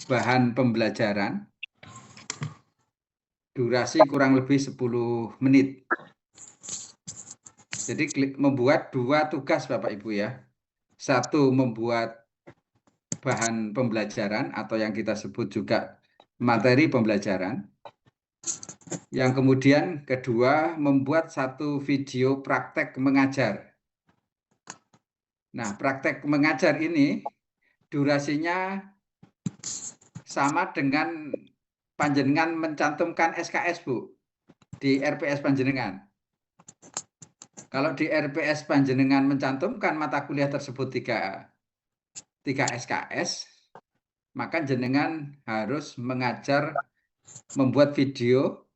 bahan pembelajaran, durasi kurang lebih 10 menit. Jadi membuat 2 tugas Bapak Ibu ya. Satu, membuat bahan pembelajaran atau yang kita sebut juga materi pembelajaran. Yang kemudian kedua, membuat satu video praktek mengajar. Nah, praktek mengajar ini durasinya sama dengan panjenengan mencantumkan SKS, Bu, di RPS panjenengan. Kalau di RPS panjenengan mencantumkan mata kuliah tersebut 3 SKS, maka jenengan harus mengajar membuat video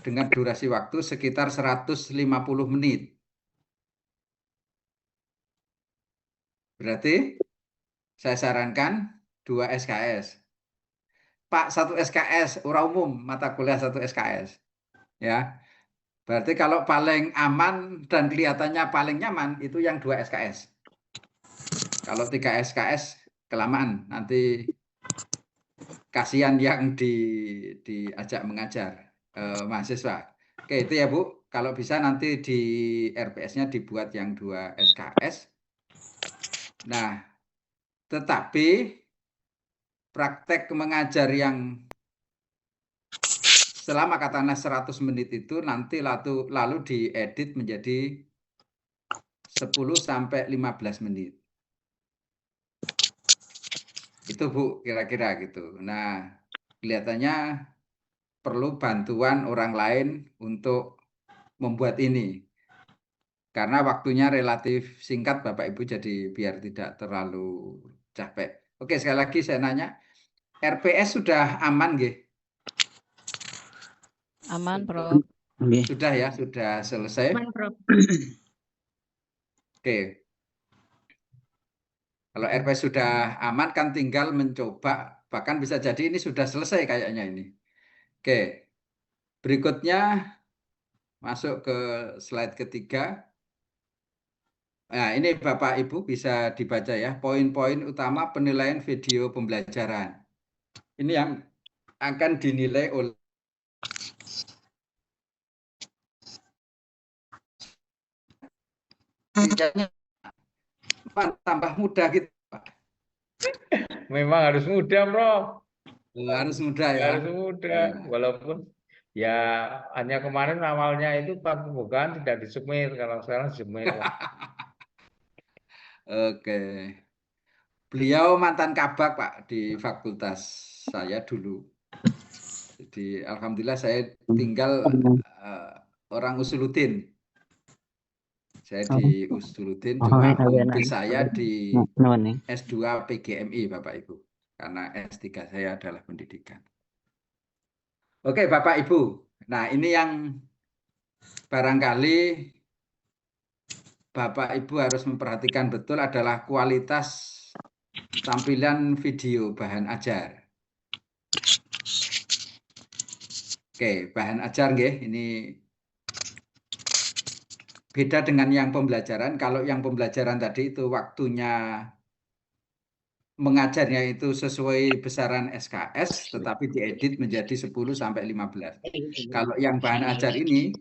dengan durasi waktu sekitar 150 menit. Berarti saya sarankan 2 SKS. Pak, 1 SKS, ora umum mata kuliah 1 SKS. Ya. Berarti kalau paling aman dan kelihatannya paling nyaman itu yang 2 SKS. Kalau 3 SKS kelamaan, nanti kasihan yang diajak mengajar mahasiswa. Oke, itu ya Bu. Kalau bisa nanti di RPS-nya dibuat yang 2 SKS. Nah, tetapi praktek mengajar yang selama katakanlah 100 menit itu nanti lalu diedit menjadi 10 sampai 15 menit. Itu Bu, kira-kira gitu. Nah, kelihatannya perlu bantuan orang lain untuk membuat ini. Karena waktunya relatif singkat Bapak Ibu, jadi biar tidak terlalu capek. Oke, sekali lagi saya nanya, RPS sudah aman nggih? Aman, Prof. Sudah ya, sudah selesai. Aman, Prof. Oke. Kalau RPS sudah aman kan tinggal mencoba, bahkan bisa jadi ini sudah selesai kayaknya ini. Oke. Berikutnya masuk ke slide ketiga. Nah, ini Bapak Ibu bisa dibaca ya, poin-poin utama penilaian video pembelajaran. Ini yang akan dinilai oleh tambah mudah gitu, Pak. Memang harus mudah, Prof. Harus mudah ya. Harus mudah, walaupun ya hanya kemarin awalnya itu pembukaan tidak disubmit, kalau sekarang disubmit. Oke. Beliau mantan kabak Pak di fakultas saya dulu. Jadi alhamdulillah saya tinggal orang Usuluddin. Saya di Usuluddin, cuma home base saya di S2 PGMI Bapak Ibu. Karena S3 saya adalah pendidikan. Oke Bapak Ibu. Nah ini yang barangkali Bapak Ibu harus memperhatikan betul adalah kualitas tampilan video bahan ajar. Oke, bahan ajar nggih, ini beda dengan yang pembelajaran. Kalau yang pembelajaran tadi itu waktunya mengajarnya itu sesuai besaran SKS, tetapi diedit menjadi 10 sampai 15. Kalau yang bahan ajar ini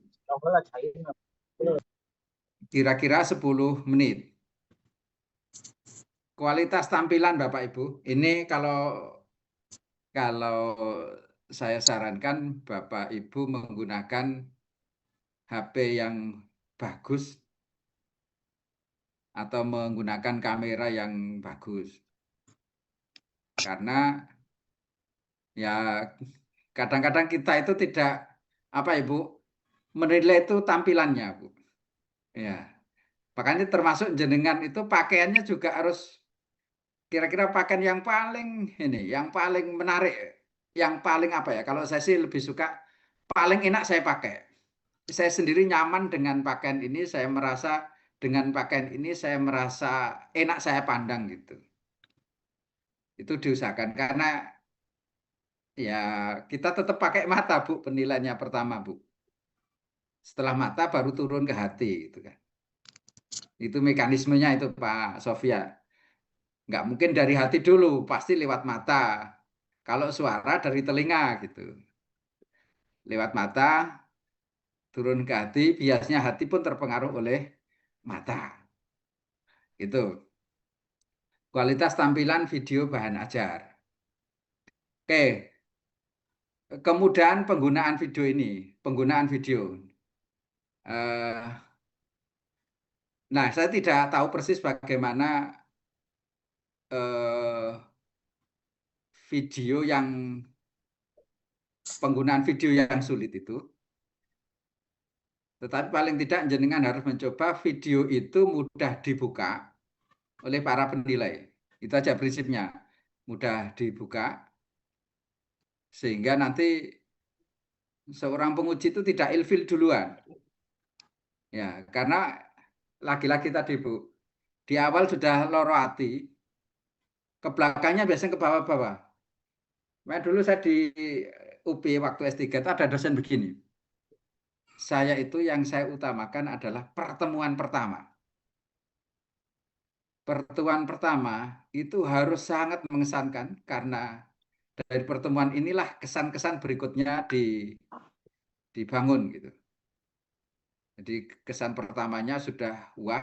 kira-kira 10 menit. Kualitas tampilan Bapak Ibu, ini kalau saya sarankan Bapak Ibu menggunakan HP yang bagus atau menggunakan kamera yang bagus. Karena ya kadang-kadang kita itu tidak Ibu menilai itu tampilannya, Bu. Ya. Makanya termasuk jenengan itu pakaiannya juga harus kira-kira pakaian yang paling yang paling menarik, yang paling kalau saya sih lebih suka paling enak saya pakai. Saya sendiri nyaman dengan pakaian ini, saya merasa dengan pakaian ini saya merasa enak saya pandang gitu. Itu diusahakan karena ya kita tetap pakai mata Bu penilaiannya pertama Bu. Setelah mata baru turun ke hati gitu kan. Itu mekanismenya itu Pak Sofia. Nggak mungkin dari hati dulu, pasti lewat mata. Kalau suara dari telinga gitu. Lewat mata, turun ke hati, biasanya hati pun terpengaruh oleh mata. Itu. Kualitas tampilan video bahan ajar. Oke, kemudahan penggunaan video ini. Penggunaan video. Eh, nah, saya tidak tahu persis bagaimana eh, video yang penggunaan video yang sulit itu. Tetapi paling tidak jenengan harus mencoba video itu mudah dibuka oleh para penilai. Itu aja prinsipnya. Mudah dibuka sehingga nanti seorang penguji itu tidak ilfil duluan. Ya, karena lagi-lagi tadi Bu, di awal sudah loro hati, ke belakangnya biasanya ke bawah-bawah. Nah, dulu saya di UP waktu S3 itu ada dosen begini. Saya itu yang saya utamakan adalah pertemuan pertama. Pertemuan pertama itu harus sangat mengesankan karena dari pertemuan inilah kesan-kesan berikutnya dibangun gitu. Jadi kesan pertamanya sudah wah,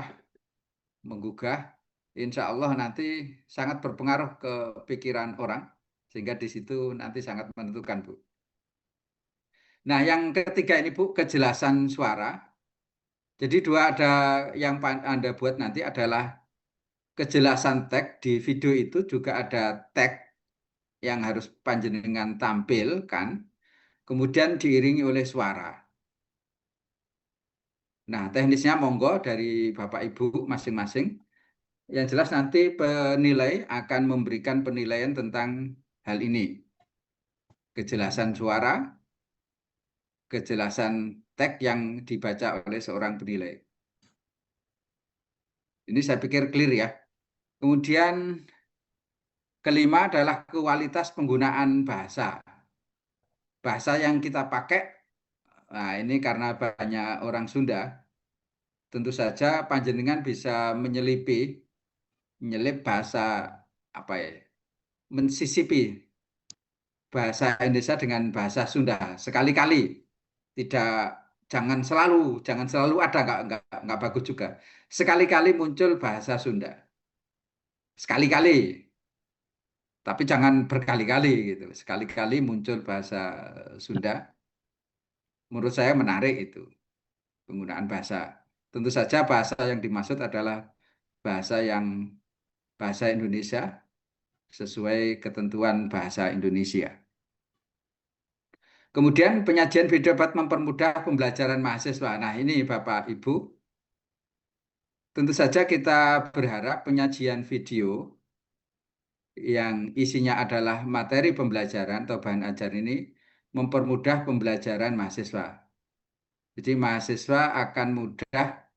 menggugah, insya Allah nanti sangat berpengaruh ke pikiran orang, sehingga di situ nanti sangat menentukan, Bu. Nah, yang ketiga ini, Bu, kejelasan suara. Jadi dua ada yang Anda buat nanti adalah kejelasan teks di video itu juga ada teks yang harus panjenengan tampilkan, kemudian diiringi oleh suara. Nah, teknisnya monggo dari Bapak Ibu masing-masing. Yang jelas nanti penilai akan memberikan penilaian tentang hal ini. Kejelasan suara, kejelasan teks yang dibaca oleh seorang penilai. Ini saya pikir clear ya. Kemudian kelima adalah kualitas penggunaan bahasa. Bahasa yang kita pakai, nah ini karena banyak orang Sunda, tentu saja panjenengan bisa menyelip bahasa apa ya, mensisipi bahasa Indonesia dengan bahasa Sunda sekali-kali, tidak jangan selalu ada, nggak bagus juga. Sekali-kali muncul bahasa Sunda, sekali-kali, tapi jangan berkali-kali gitu. Sekali-kali muncul bahasa Sunda, menurut saya menarik itu penggunaan bahasa. Tentu saja bahasa yang dimaksud adalah bahasa yang bahasa Indonesia sesuai ketentuan bahasa Indonesia. Kemudian penyajian video dapat mempermudah pembelajaran mahasiswa. Nah, ini Bapak Ibu, tentu saja kita berharap penyajian video yang isinya adalah materi pembelajaran atau bahan ajar ini mempermudah pembelajaran mahasiswa. Jadi mahasiswa akan mudah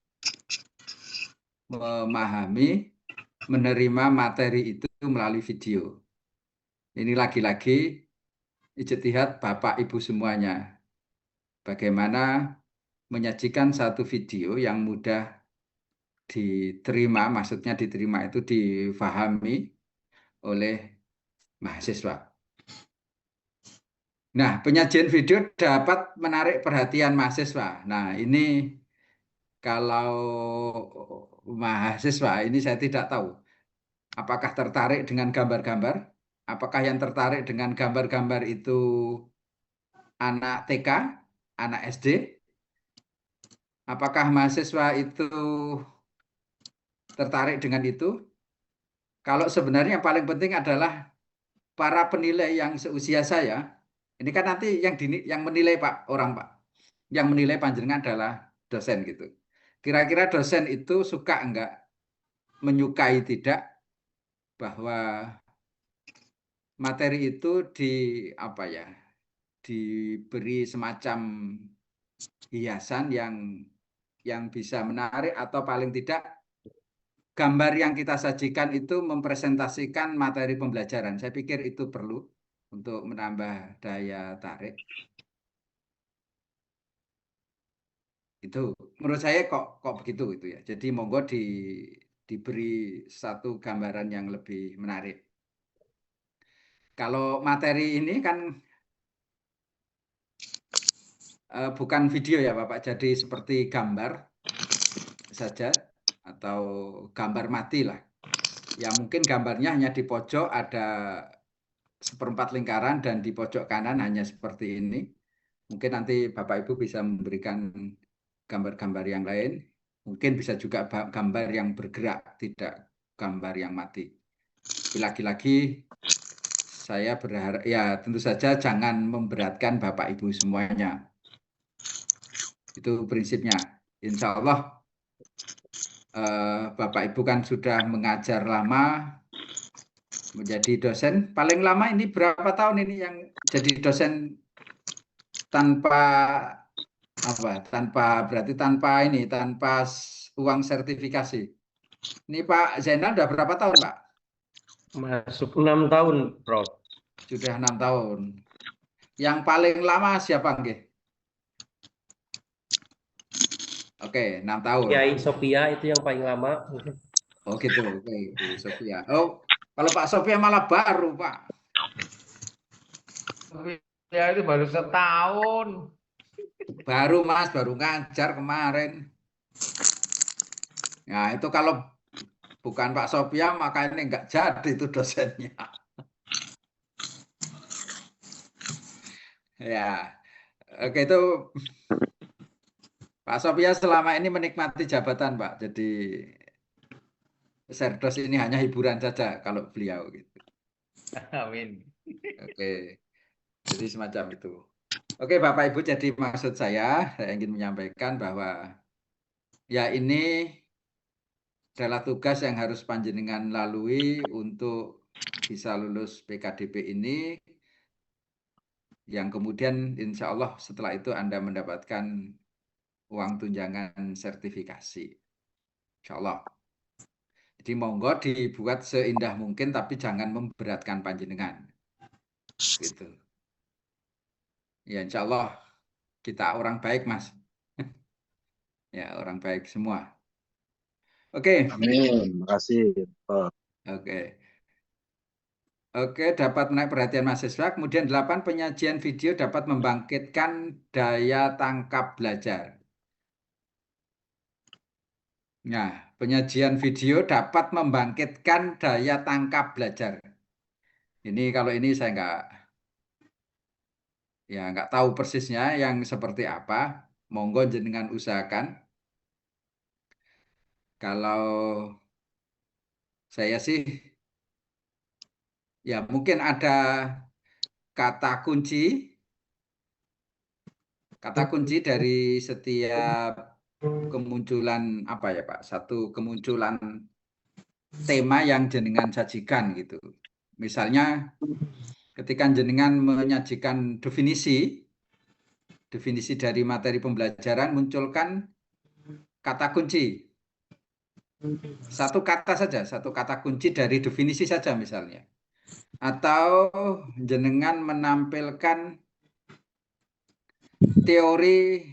memahami, menerima materi itu melalui video. Ini lagi-lagi ijtihad Bapak Ibu semuanya. Bagaimana menyajikan satu video yang mudah diterima, maksudnya diterima itu difahami oleh mahasiswa. Nah, penyajian video dapat menarik perhatian mahasiswa. Nah, ini kalau mahasiswa ini saya tidak tahu apakah tertarik dengan gambar-gambar, apakah yang tertarik dengan gambar-gambar itu anak TK, anak SD, apakah mahasiswa itu tertarik dengan itu? Kalau sebenarnya yang paling penting adalah para penilai yang seusia saya. Ini kan nanti yang menilai Pak, orang Pak. Yang menilai panjenengan adalah dosen gitu. Kira-kira dosen itu suka enggak, menyukai tidak bahwa materi itu apa ya, diberi semacam hiasan yang bisa menarik atau paling tidak gambar yang kita sajikan itu mempresentasikan materi pembelajaran. Saya pikir itu perlu untuk menambah daya tarik. Itu menurut saya kok begitu itu ya. Jadi monggo diberi satu gambaran yang lebih menarik. Kalau materi ini kan bukan video ya Bapak, jadi seperti gambar saja atau gambar mati lah. Ya mungkin gambarnya hanya di pojok ada seperempat lingkaran dan di pojok kanan hanya seperti ini. Mungkin nanti Bapak Ibu bisa memberikan gambar-gambar yang lain. Mungkin bisa juga gambar yang bergerak, tidak gambar yang mati. Lagi-lagi saya berharap, ya tentu saja jangan memberatkan Bapak Ibu semuanya. Itu prinsipnya. Insya Allah Bapak Ibu kan sudah mengajar lama, menjadi dosen. Paling lama ini berapa tahun ini yang jadi dosen tanpa tanpa uang sertifikasi. Ini Pak Zainal udah berapa tahun Pak? Masuk 6 tahun, Prof. Sudah 6 tahun. Yang paling lama siapa nggih? Oke, 6 tahun. Kiai Sophia itu yang paling lama. Oh gitu, oke, Bu Sofia. Oh, kalau Pak Sofia malah baru Pak. Ya itu baru setahun. Baru Mas, baru ngajar kemarin. Nah itu kalau bukan Pak Sofia maka ini nggak jadi itu dosennya. Ya, oke itu Pak Sofia selama ini menikmati jabatan Pak. Jadi Serdos ini hanya hiburan saja kalau beliau gitu. Amin. Oke, jadi semacam itu. Oke Bapak Ibu, jadi maksud saya ingin menyampaikan bahwa ya ini adalah tugas yang harus panjenengan lalui untuk bisa lulus PKDP ini, yang kemudian insya Allah setelah itu Anda mendapatkan uang tunjangan sertifikasi. Insya Allah. Jadi monggo dibuat seindah mungkin tapi jangan memberatkan panjenengan. Gitu. Ya insya Allah kita orang baik Mas. Ya orang baik semua. Oke. Amin. Makasih, Prof. Oke. Oke, dapat menarik perhatian mahasiswa. Kemudian 8, penyajian video dapat membangkitkan daya tangkap belajar. Nah, penyajian video dapat membangkitkan daya tangkap belajar. Ini kalau ini saya nggak tahu persisnya yang seperti apa. Monggo jenengan usahakan. Kalau saya sih, ya mungkin ada kata kunci dari setiap kemunculan apa ya Pak? Satu kemunculan tema yang jenengan sajikan gitu. Misalnya ketika jenengan menyajikan definisi dari materi pembelajaran, munculkan kata kunci. Satu kata kunci dari definisi saja misalnya. Atau jenengan menampilkan teori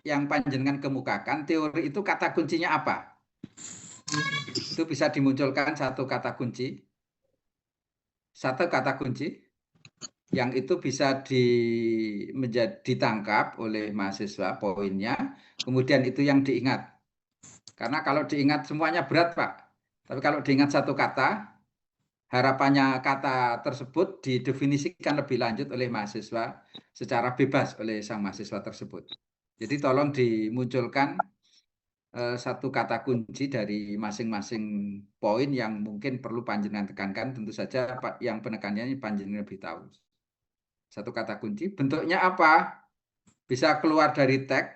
yang panjenengan kemukakan, teori itu kata kuncinya apa? Itu bisa dimunculkan satu kata kunci yang itu bisa ditangkap oleh mahasiswa poinnya, kemudian itu yang diingat. Karena kalau diingat semuanya berat Pak, tapi kalau diingat satu kata, harapannya kata tersebut didefinisikan lebih lanjut oleh mahasiswa secara bebas oleh sang mahasiswa tersebut. Jadi tolong dimunculkan satu kata kunci dari masing-masing poin yang mungkin perlu panjenengan tekankan. Tentu saja Pak, yang penekanannya panjenengan lebih tahu. Satu kata kunci, bentuknya apa? Bisa keluar dari tag,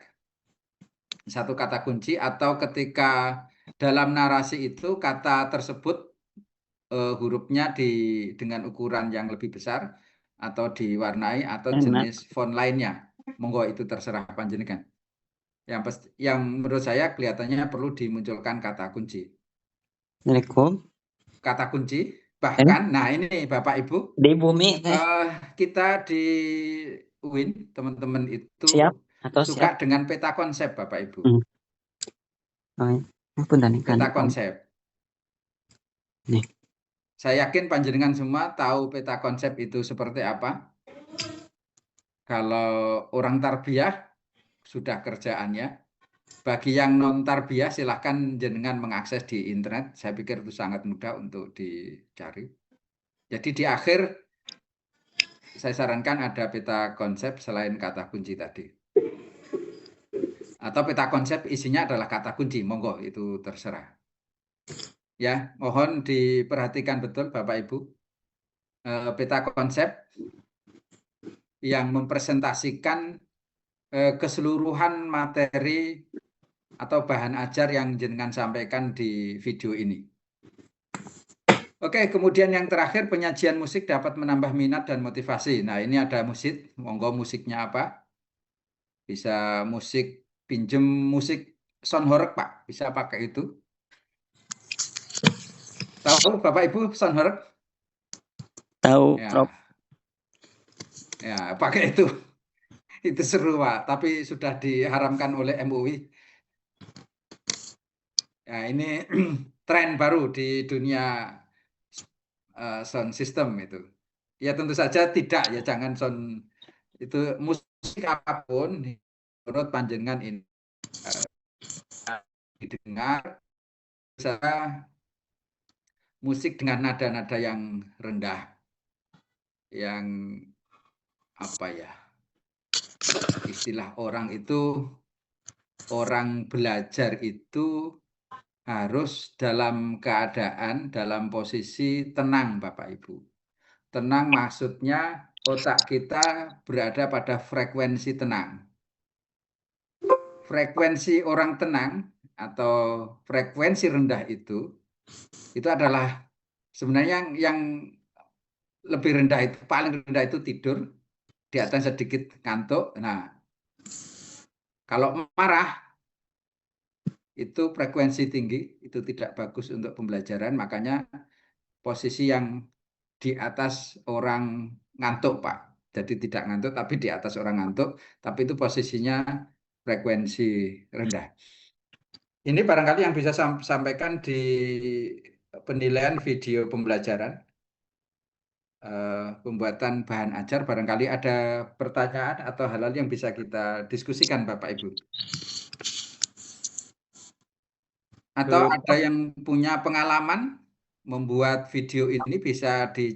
satu kata kunci, atau ketika dalam narasi itu kata tersebut hurufnya dengan ukuran yang lebih besar, atau diwarnai, atau jenis font lainnya. Monggo itu terserah panjenengan. Yang menurut saya kelihatannya perlu dimunculkan kata kunci. Assalamualaikum. Kata kunci, bahkan, nah ini Bapak Ibu, Di bumi kita di UIN, teman-teman itu siap atau suka siap? dengan peta konsep Bapak Ibu. Oh, punten, Peta konsep. Nih. Saya yakin panjenengan semua tahu peta konsep itu seperti apa. Kalau orang tarbiyah sudah kerjaannya. Bagi yang non tarbiyah silahkan jenengan mengakses di internet. Saya pikir itu sangat mudah untuk dicari. Jadi di akhir saya sarankan ada peta konsep selain kata kunci tadi. Atau peta konsep isinya adalah kata kunci, monggo itu terserah. Ya, mohon diperhatikan betul Bapak Ibu. Peta konsep yang mempresentasikan keseluruhan materi atau bahan ajar yang jenengan sampaikan di video ini. Oke, kemudian yang terakhir penyajian musik dapat menambah minat dan motivasi. Nah, ini ada musik, monggo musiknya apa? Bisa musik, pinjem musik Soundhoreg Pak, bisa pakai itu. Tahu Bapak Ibu Soundhoreg? Tahu, Ya. Prof. Ya, pakai itu. Itu seru Pak, tapi sudah diharamkan oleh MUI. Ya, ini tren baru di dunia sound system itu. Ya tentu saja tidak ya, jangan sound itu musik apapun menurut panjenengan ini didengar bisa musik dengan nada-nada yang rendah, yang apa ya, istilah orang itu, orang belajar itu harus dalam keadaan, dalam posisi tenang Bapak Ibu. Tenang maksudnya otak kita berada pada frekuensi tenang. Frekuensi orang tenang atau frekuensi rendah itu adalah sebenarnya yang lebih rendah itu, paling rendah itu tidur, di atas sedikit ngantuk. Nah, kalau marah itu frekuensi tinggi, itu tidak bagus untuk pembelajaran, makanya posisi yang di atas orang ngantuk Pak. Jadi tidak ngantuk tapi di atas orang ngantuk, tapi itu posisinya frekuensi rendah. Ini barangkali yang bisa sampaikan di penilaian video pembelajaran, pembuatan bahan ajar. Barangkali ada pertanyaan atau hal-hal yang bisa kita diskusikan Bapak Ibu. Atau ada yang punya pengalaman membuat video ini bisa di